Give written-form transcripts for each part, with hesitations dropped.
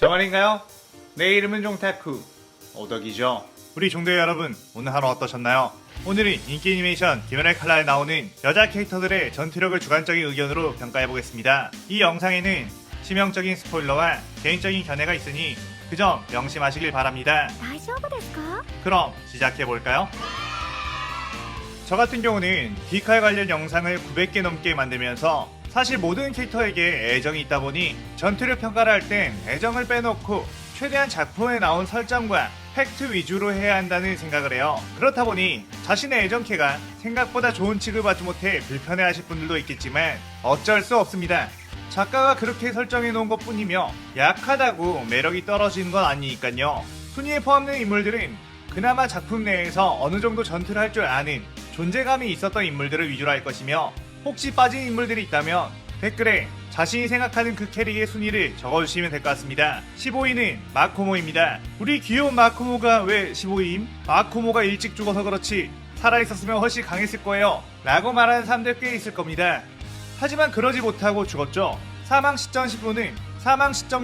정말인가요? 내 이름은 종타쿠 오덕이죠. 우리 종대 여러분, 오늘 하루 어떠셨나요? 오늘은 인기 애니메이션 귀멸의 칼날에 나오는 여자 캐릭터들의 전투력을 주관적인 의견으로 평가해보겠습니다. 이 영상에는 치명적인 스포일러와 개인적인 견해가 있으니 그 점 명심하시길 바랍니다. 大丈夫ですか? 그럼 시작해볼까요? 저 같은 경우는 디칼 관련 영상을 900개 넘게 만들면서 사실 모든 캐릭터에게 애정이 있다 보니 전투력 평가를 할 땐 애정을 빼놓고 최대한 작품에 나온 설정과 팩트 위주로 해야 한다는 생각을 해요. 그렇다 보니 자신의 애정캐가 생각보다 좋은 취급을 받지 못해 불편해하실 분들도 있겠지만 어쩔 수 없습니다. 작가가 그렇게 설정해 놓은 것 뿐이며 약하다고 매력이 떨어지는 건 아니니까요. 순위에 포함된 인물들은 그나마 작품 내에서 어느 정도 전투를 할 줄 아는 존재감이 있었던 인물들을 위주로 할 것이며, 혹시 빠진 인물들이 있다면 댓글에 자신이 생각하는 그 캐릭의 순위를 적어주시면 될 것 같습니다. 15위는 마코모입니다. 우리 귀여운 마코모가 왜 15위임? 마코모가 일찍 죽어서 그렇지 살아있었으면 훨씬 강했을 거예요 라고 말하는 사람들 꽤 있을 겁니다. 하지만 그러지 못하고 죽었죠. 사망 시점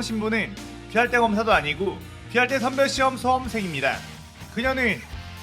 신부는 귀할대 검사도 아니고 귀할대 선별시험 수험생입니다. 그녀는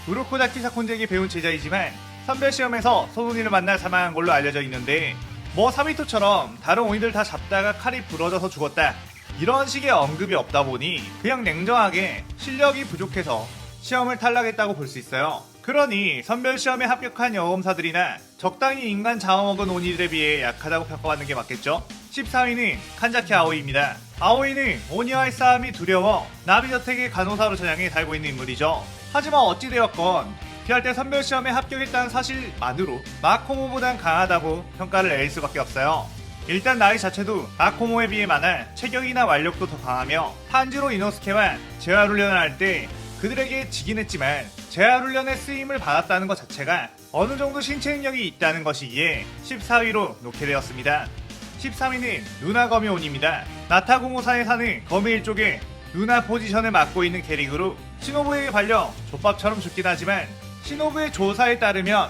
우로코다키 사콘제에게 배운 제자이지만 선별시험에서 소논이를 만나 사망한 걸로 알려져 있는데, 뭐 사미토처럼 다른 오니들 다 잡다가 칼이 부러져서 죽었다 이런 식의 언급이 없다 보니 그냥 냉정하게 실력이 부족해서 시험을 탈락했다고 볼 수 있어요. 그러니 선별시험에 합격한 여검사들이나 적당히 인간 잡아먹은 오니들에 비해 약하다고 평가받는 게 맞겠죠? 14위는 칸자키 아오이입니다. 아오이는 오니와의 싸움이 두려워 나비저택의 간호사로 전향해 살고 있는 인물이죠. 하지만 어찌되었건 귀할대 선별시험에 합격했다는 사실만으로 마코모보단 강하다고 평가를 내릴 수밖에 없어요. 일단 나이 자체도 마코모에 비해 많아 체격이나 완력도 더 강하며 탄지로 이노스케와 재활훈련을 할 때 그들에게 지긴 했지만 재활훈련에 쓰임을 받았다는 것 자체가 어느 정도 신체 능력이 있다는 것이기에 14위로 놓게 되었습니다. 13위는 누나 거미온입니다. 나타공호사에 사는 거미 일족의 누나 포지션을 맡고 있는 캐릭으로 시노부에게 발려 족밥처럼 죽긴 하지만 시노부의 조사에 따르면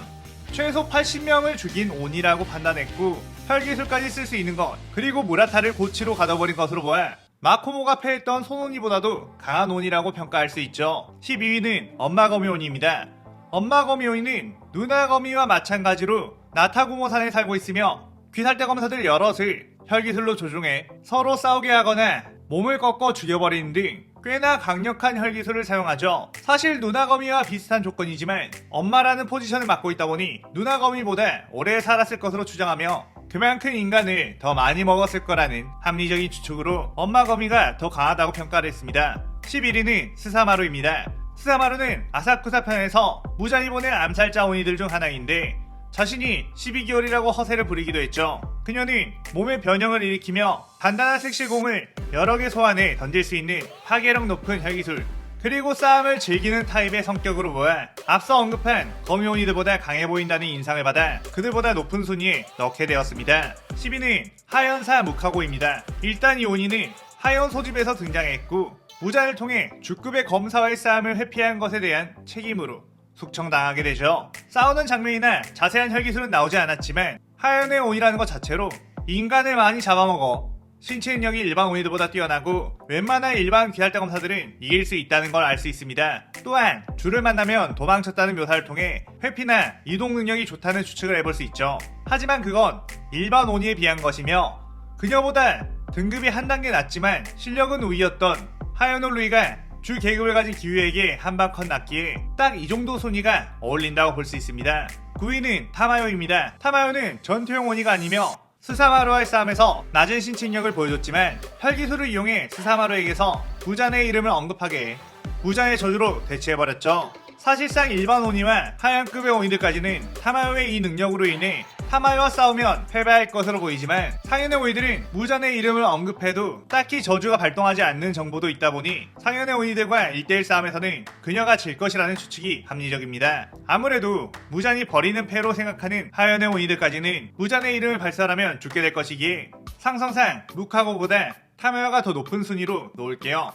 최소 80명을 죽인 온이라고 판단했고 혈기술까지 쓸 수 있는 것, 그리고 무라타를 고치로 가둬버린 것으로 보아 마코모가 패했던 손온이보다도 강한 온이라고 평가할 수 있죠. 12위는 엄마 거미온입니다. 엄마 거미온은 누나 거미와 마찬가지로 나타구모산에 살고 있으며 귀살대 검사들 여럿을 혈기술로 조종해 서로 싸우게 하거나 몸을 꺾어 죽여버리는 등 꽤나 강력한 혈기술을 사용하죠. 사실 누나거미와 비슷한 조건이지만 엄마라는 포지션을 맡고 있다 보니 누나거미보다 오래 살았을 것으로 추정하며 그만큼 인간을 더 많이 먹었을 거라는 합리적인 추측으로 엄마거미가 더 강하다고 평가를 했습니다. 11위는 스사마루입니다. 스사마루는 아사쿠사 편에서 무자히 보낸 암살자 오니들 중 하나인데 자신이 12개월이라고 허세를 부리기도 했죠. 그녀는 몸의 변형을 일으키며 단단한 색실공을 여러 개 소환해 던질 수 있는 파괴력 높은 혈기술, 그리고 싸움을 즐기는 타입의 성격으로 보아 앞서 언급한 거미오니들보다 강해 보인다는 인상을 받아 그들보다 높은 순위에 넣게 되었습니다. 10위는 하연사 무카고입니다. 일단 이 오니는 하연 소집에서 등장했고 무자를 통해 주급의 검사와의 싸움을 회피한 것에 대한 책임으로 숙청당하게 되죠. 싸우는 장면이나 자세한 혈기술은 나오지 않았지만 하연의 온이라는 것 자체로 인간을 많이 잡아먹어 신체 능력이 일반 온이들보다 뛰어나고 웬만한 일반 귀할대 검사들은 이길 수 있다는 걸 알 수 있습니다. 또한 줄을 만나면 도망쳤다는 묘사를 통해 회피나 이동 능력이 좋다는 추측을 해볼 수 있죠. 하지만 그건 일반 온이에 비한 것이며 그녀보다 등급이 한 단계 낮지만 실력은 우위였던 하연오 루이가 주 계급을 가진 기우에게 한방 컷 났기에 딱 이 정도 순위가 어울린다고 볼 수 있습니다. 9위는 타마요입니다. 타마요는 전투용 오니가 아니며 스사마루와의 싸움에서 낮은 신체력을 보여줬지만 혈기술을 이용해 스사마루에게서 부잔의 이름을 언급하게 해 부잔의 저주로 대체해버렸죠. 사실상 일반 오니와 하얀급의 오니들까지는 타마요의 이 능력으로 인해 타마요와 싸우면 패배할 것으로 보이지만 상현의 오니들은 무잔의 이름을 언급해도 딱히 저주가 발동하지 않는 정보도 있다 보니 상현의 오니들과 1대1 싸움에서는 그녀가 질 것이라는 추측이 합리적입니다. 아무래도 무잔이 버리는 패로 생각하는 하현의 오니들까지는 무잔의 이름을 발설하면 죽게 될 것이기에 상성상 무카고보다 타마요가 더 높은 순위로 놓을게요.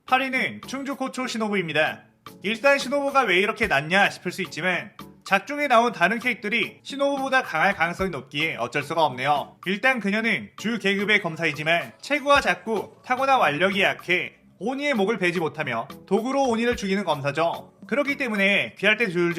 8위는 충주코초 시노부입니다. 일단 시노부가 왜 이렇게 낮냐 싶을 수 있지만 작중에 나온 다른 캐릭들이 시노부보다 강할 가능성이 높기에 어쩔 수가 없네요. 일단 그녀는 주 계급의 검사이지만 체구가 작고 타고난 완력이 약해 오니의 목을 베지 못하며 도구로 오니를 죽이는 검사죠. 그렇기 때문에 귀할 때 주들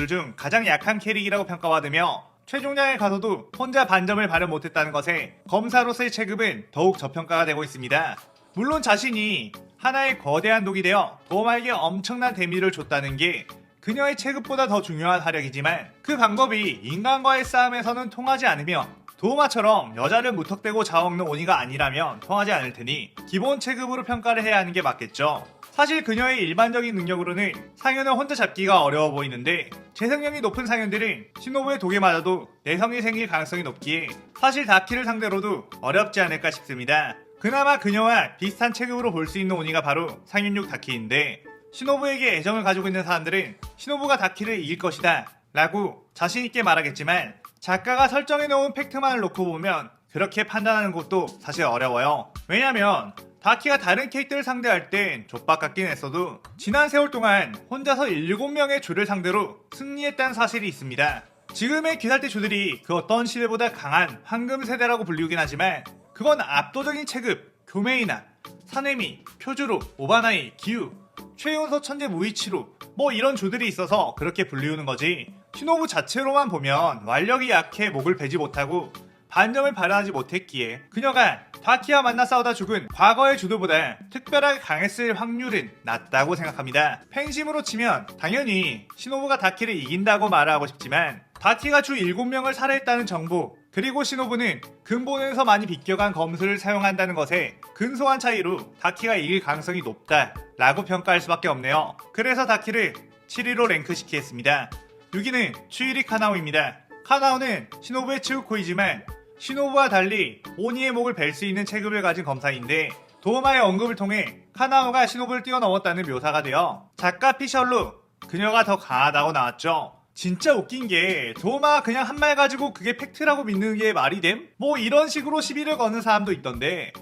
중 가장 약한 캐릭이라고 평가받으며 최종장에 가서도 혼자 반점을 발휘 못했다는 것에 검사로서의 체급은 더욱 저평가가 되고 있습니다. 물론 자신이 하나의 거대한 독이 되어 도마에게 엄청난 데미지를 줬다는 게 그녀의 체급보다 더 중요한 활약이지만 그 방법이 인간과의 싸움에서는 통하지 않으며 도마처럼 여자를 무턱대고 잡아먹는 오니가 아니라면 통하지 않을 테니 기본 체급으로 평가를 해야 하는 게 맞겠죠. 사실 그녀의 일반적인 능력으로는 상현을 혼자 잡기가 어려워 보이는데 재생력이 높은 상현들은 시노부의 독에 맞아도 내성이 생길 가능성이 높기에 사실 다키를 상대로도 어렵지 않을까 싶습니다. 그나마 그녀와 비슷한 체급으로 볼 수 있는 오니가 바로 상윤육 다키인데 시노부에게 애정을 가지고 있는 사람들은 시노부가 다키를 이길 것이다 라고 자신있게 말하겠지만 작가가 설정해놓은 팩트만을 놓고 보면 그렇게 판단하는 것도 사실 어려워요. 왜냐면 다키가 다른 캐릭터를 상대할 땐 족박 같긴 했어도 지난 세월 동안 혼자서 7명의 주를 상대로 승리했다는 사실이 있습니다. 지금의 귀살대 주들이 그 어떤 시대보다 강한 황금 세대라고 불리우긴 하지만 그건 압도적인 체급, 교메이나, 사네미, 표주로, 오바나이, 기우, 최연소 천재 무이치로 뭐 이런 주들이 있어서 그렇게 불리우는 거지. 시노부 자체로만 보면 완력이 약해 목을 베지 못하고 반점을 발휘하지 못했기에 그녀가 다키와 만나 싸우다 죽은 과거의 주도보다 특별하게 강했을 확률은 낮다고 생각합니다. 팬심으로 치면 당연히 시노부가 다키를 이긴다고 말하고 싶지만 다키가 주 7명을 살해했다는 정보 그리고 시노부는 근본에서 많이 비껴간 검술을 사용한다는 것에 근소한 차이로 다키가 이길 가능성이 높다 라고 평가할 수밖에 없네요. 그래서 다키를 7위로 랭크시키겠습니다. 6위는 추이리 카나오입니다. 카나오는 시노부의 츠우코이지만 시노부와 달리 오니의 목을 벨 수 있는 체급을 가진 검사인데 도마의 언급을 통해 카나오가 시노부를 뛰어넘었다는 묘사가 되어 작가 피셜로 그녀가 더 강하다고 나왔죠. 진짜 웃긴 게 도마가 그냥 한 말 가지고 그게 팩트라고 믿는 게 말이 됨? 뭐 이런 식으로 시비를 거는 사람도 있던데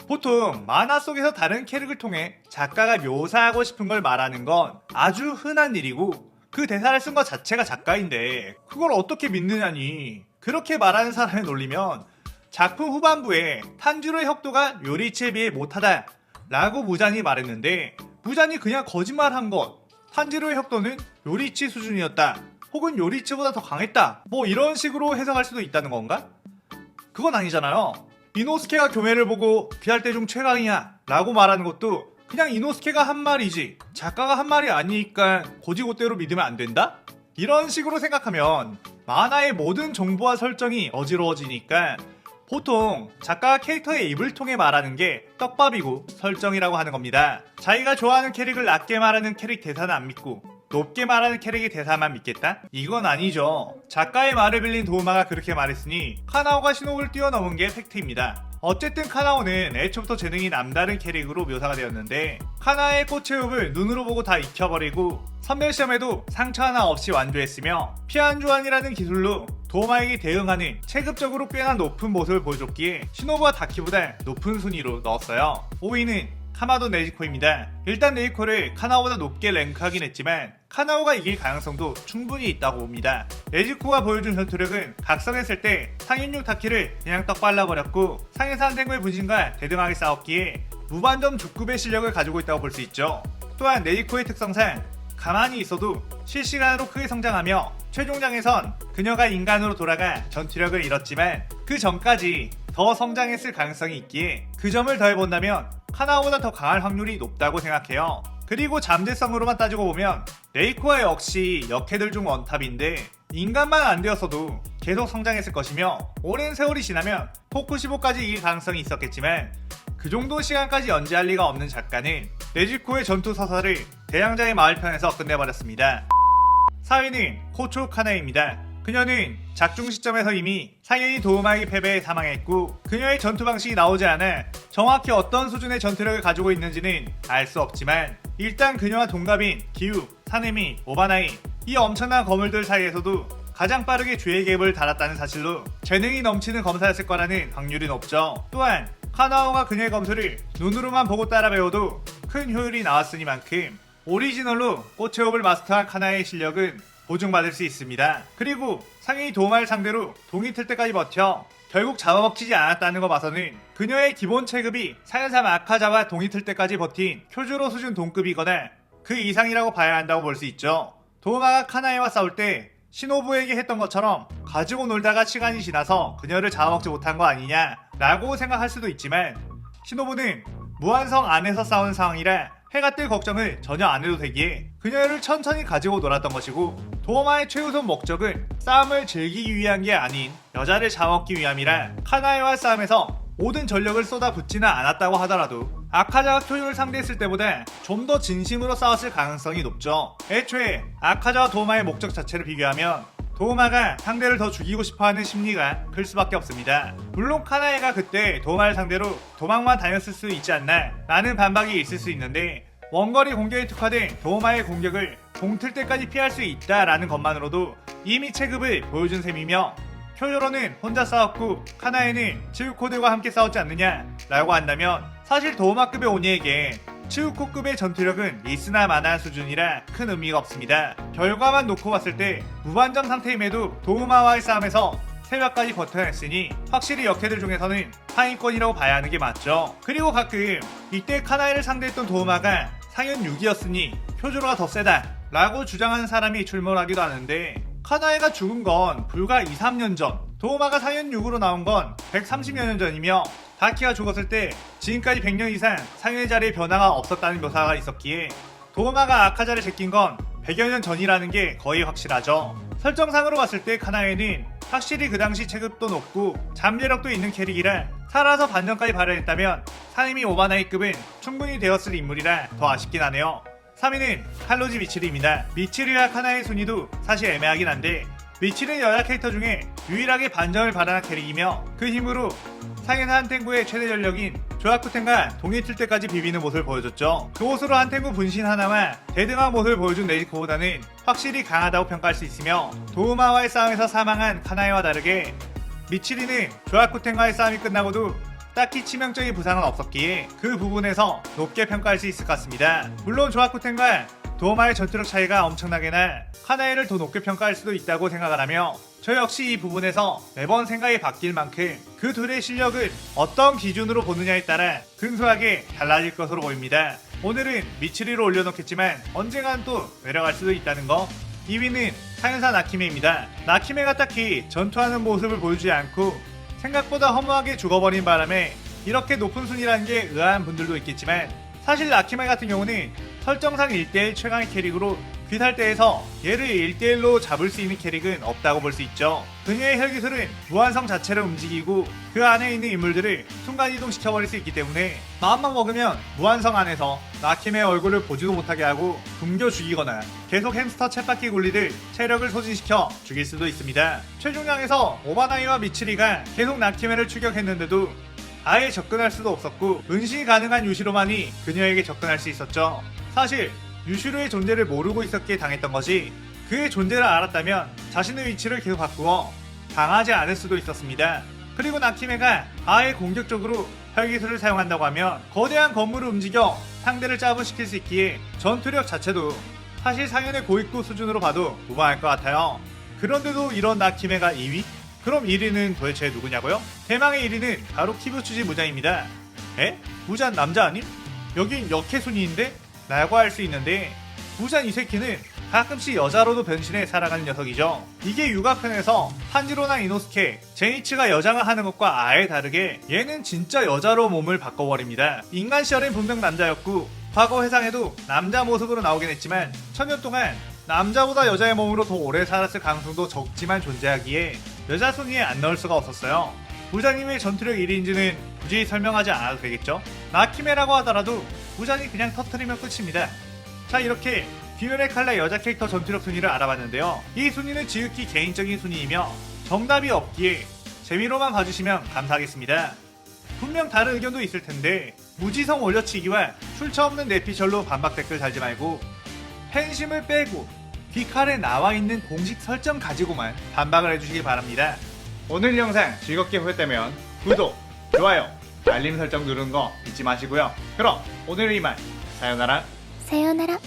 보통 만화 속에서 다른 캐릭을 통해 작가가 묘사하고 싶은 걸 말하는 건 아주 흔한 일이고 그 대사를 쓴 것 자체가 작가인데 그걸 어떻게 믿느냐니. 그렇게 말하는 사람을 놀리면 작품 후반부에 탄지로의 혁도가 요리치에 비해 못하다 라고 무잔이 말했는데 무잔이 그냥 거짓말한 것. 탄지로의 혁도는 요리치 수준이었다 혹은 요리치보다 더 강했다 뭐 이런 식으로 해석할 수도 있다는 건가? 그건 아니잖아요. 이노스케가 교매를 보고 귀할 때 중 최강이야 라고 말하는 것도 그냥 이노스케가 한 말이지 작가가 한 말이 아니니까 고지고대로 믿으면 안 된다? 이런 식으로 생각하면 만화의 모든 정보와 설정이 어지러워지니까 보통 작가가 캐릭터의 입을 통해 말하는 게 떡밥이고 설정이라고 하는 겁니다. 자기가 좋아하는 캐릭을 낮게 말하는 캐릭 대사는 안 믿고 높게 말하는 캐릭의 대사만 믿겠다? 이건 아니죠. 작가의 말을 빌린 도우마가 그렇게 말했으니 카나오가 시노부를 뛰어넘은 게 팩트입니다. 어쨌든 카나오는 애초부터 재능이 남다른 캐릭으로 묘사가 되었는데 카나의 꽃체흡을 눈으로 보고 다 익혀버리고 선별시험에도 상처 하나 없이 완주했으며 피안주안이라는 기술로 도마에게 대응하는 체급적으로 꽤나 높은 모습을 보여줬기에 시노부와 다키보다 높은 순위로 넣었어요. 5위는 카마도 네지코입니다. 일단 네지코를 카나오보다 높게 랭크하긴 했지만 카나오가 이길 가능성도 충분히 있다고 봅니다. 네지코가 보여준 전투력은 각성했을 때 상인육 다키를 그냥 떡 발라버렸고 상해산 생물 분신과 대등하게 싸웠기에 무반점 족급의 실력을 가지고 있다고 볼 수 있죠. 또한 네지코의 특성상 가만히 있어도 실시간으로 크게 성장하며 최종장에선 그녀가 인간으로 돌아가 전투력을 잃었지만 그 전까지 더 성장했을 가능성이 있기에 그 점을 더해본다면 카나오보다 더 강할 확률이 높다고 생각해요. 그리고 잠재성으로만 따지고 보면 네이코가 역시 역캐들 중 원탑인데 인간만 안 되었어도 계속 성장했을 것이며 오랜 세월이 지나면 포쿠15까지 이길 가능성이 있었겠지만 그 정도 시간까지 연재할 리가 없는 작가는 네지코의 전투 서사를 대양자의 마을편에서 끝내버렸습니다. 4위는 코초 카나입니다. 그녀는 작중 시점에서 이미 상현이 도우마에게 패배해 사망했고 그녀의 전투 방식이 나오지 않아 정확히 어떤 수준의 전투력을 가지고 있는지는 알 수 없지만 일단 그녀와 동갑인 기우, 사네미, 오바나이 이 엄청난 거물들 사이에서도 가장 빠르게 주의 갭을 달았다는 사실로 재능이 넘치는 검사였을 거라는 확률이 높죠. 또한 카나오가 그녀의 검술을 눈으로만 보고 따라 배워도 큰 효율이 나왔으니만큼 오리지널로 꽃의 호흡을 마스터한 카나의 실력은 보증받을 수 있습니다. 그리고 상위 도마를 상대로 동이 틀 때까지 버텨 결국 잡아먹히지 않았다는 거 봐서는 그녀의 기본 체급이 사연삼 아카자와 동이 틀 때까지 버틴 쿄주로 수준 동급이거나 그 이상이라고 봐야 한다고 볼 수 있죠. 도마가 카나에와 싸울 때 시노부에게 했던 것처럼 가지고 놀다가 시간이 지나서 그녀를 잡아먹지 못한 거 아니냐 라고 생각할 수도 있지만, 시노부는 무한성 안에서 싸우는 상황이라 해가 뜰 걱정을 전혀 안 해도 되기에 그녀를 천천히 가지고 놀았던 것이고, 도마의 최우선 목적은 싸움을 즐기기 위한 게 아닌 여자를 잡아먹기 위함이라 카나에와 싸움에서 모든 전력을 쏟아붓지는 않았다고 하더라도 아카자와 쿄주를 상대했을 때보다 좀 더 진심으로 싸웠을 가능성이 높죠. 애초에 아카자와 도마의 목적 자체를 비교하면 도마가 상대를 더 죽이고 싶어하는 심리가 클 수밖에 없습니다. 물론 카나에가 그때 도마를 상대로 도망만 다녔을 수 있지 않나 라는 반박이 있을 수 있는데, 원거리 공격에 특화된 도마의 공격을 동틀 때까지 피할 수 있다라는 것만으로도 이미 체급을 보여준 셈이며, 쿄조로는 혼자 싸웠고 카나에는 츠우코들과 함께 싸웠지 않느냐 라고 한다면, 사실 도마급의 오니에게 츠우코급의 전투력은 있으나 마나 수준이라 큰 의미가 없습니다. 결과만 놓고 봤을 때 무반전 상태임에도 도마와의 싸움에서 새벽까지 버텨냈으니 확실히 역캐들 중에서는 하위권이라고 봐야 하는 게 맞죠. 그리고 가끔 이때 카나에를 상대했던 도마가 상현 6이었으니 쿄조로가 더 세다 라고 주장하는 사람이 출몰하기도 하는데, 카나에가 죽은 건 불과 2-3년 전, 도마가 상현 6으로 나온 건 130여 년 전이며, 다키가 죽었을 때 지금까지 100년 이상 상현의 자리에 변화가 없었다는 묘사가 있었기에 도마가 아카자를 제낀 건 100여 년 전이라는 게 거의 확실하죠. 설정상으로 봤을 때 카나에는 확실히 그 당시 체급도 높고 잠재력도 있는 캐릭이라 살아서 반전까지 발휘했다면 사이미 오바나이급은 충분히 되었을 인물이라 더 아쉽긴 하네요. 3위는 칼로지 미치리입니다. 미치리와 카나의 순위도 사실 애매하긴 한데, 미치리는 여자 캐릭터 중에 유일하게 반전을 발휘한 캐릭이며 그 힘으로 상현 한탱구의 최대 전력인 조야쿠텐과 동이 틀 때까지 비비는 모습을 보여줬죠. 그 옷으로 한탱구 분신 하나와 대등한 모습을 보여준 네지코보다는 확실히 강하다고 평가할 수 있으며, 도우마와의 싸움에서 사망한 카나에와 다르게 미치리는 조야쿠텐과의 싸움이 끝나고도 딱히 치명적인 부상은 없었기에 그 부분에서 높게 평가할 수 있을 것 같습니다. 물론 조야쿠텐과 도우마의 전투력 차이가 엄청나게나 카나에를 더 높게 평가할 수도 있다고 생각을 하며, 저 역시 이 부분에서 매번 생각이 바뀔 만큼 그 둘의 실력은 어떤 기준으로 보느냐에 따라 근소하게 달라질 것으로 보입니다. 오늘은 미치리로 올려놓겠지만 언젠간 또 내려갈 수도 있다는 거. 2위는 사연사 나키메입니다. 나키메가 딱히 전투하는 모습을 보여주지 않고 생각보다 허무하게 죽어버린 바람에 이렇게 높은 순위라는 게 의아한 분들도 있겠지만, 사실 나키메 같은 경우는 설정상 1대1 최강의 캐릭으로 귀살대에서 얘를 1대1로 잡을 수 있는 캐릭은 없다고 볼 수 있죠. 그녀의 혈기술은 무한성 자체를 움직이고 그 안에 있는 인물들을 순간이동시켜버릴 수 있기 때문에 마음만 먹으면 무한성 안에서 나키메의 얼굴을 보지도 못하게 하고 굶겨 죽이거나 계속 햄스터 쳇바퀴 굴리듯 체력을 소진시켜 죽일 수도 있습니다. 최종량에서 오바나이와 미치리가 계속 나키메를 추격했는데도 아예 접근할 수도 없었고 은신이 가능한 유시로만이 그녀에게 접근할 수 있었죠. 사실 유시로의 존재를 모르고 있었기에 당했던 것이, 그의 존재를 알았다면 자신의 위치를 계속 바꾸어 당하지 않을 수도 있었습니다. 그리고 나키메가 아예 공격적으로 혈기술을 사용한다고 하면 거대한 건물을 움직여 상대를 짜부시킬 수 있기에 전투력 자체도 사실 상현의 고익도 수준으로 봐도 무방할 것 같아요. 그런데도 이런 나키메가 2위? 그럼 1위는 도대체 누구냐고요? 대망의 1위는 바로 키부츠지 무자입니다. 에? 무잔 남자 아님? 여긴 역해 순위인데? 라고 할 수 있는데, 무잔 이 새끼는 가끔씩 여자로도 변신해 살아가는 녀석이죠. 이게 육아편에서 탄지로나 이노스케, 제니츠가 여장을 하는 것과 아예 다르게 얘는 진짜 여자로 몸을 바꿔버립니다. 인간 시절엔 분명 남자였고 과거 회상에도 남자 모습으로 나오긴 했지만 천년 동안 남자보다 여자의 몸으로 더 오래 살았을 가능성도 적지만 존재하기에 여자 순위에 안 넣을 수가 없었어요. 무자님의 전투력 1위인지는 굳이 설명하지 않아도 되겠죠? 나키메라고 하더라도 무잔이 그냥 터트리면 끝입니다. 자, 이렇게 귀멸의 칼날 여자 캐릭터 전투력 순위를 알아봤는데요. 이 순위는 지극히 개인적인 순위이며 정답이 없기에 재미로만 봐주시면 감사하겠습니다. 분명 다른 의견도 있을 텐데 무지성 올려치기와 출처 없는 내피셜로 반박 댓글 달지 말고 팬심을 빼고 귀칼에 나와있는 공식 설정 가지고만 반박을 해주시기 바랍니다. 오늘 영상 즐겁게 보셨다면 구독, 좋아요, 알림 설정 누르는 거 잊지 마시고요. 그럼 오늘은 이만. 사요나라.さようなら。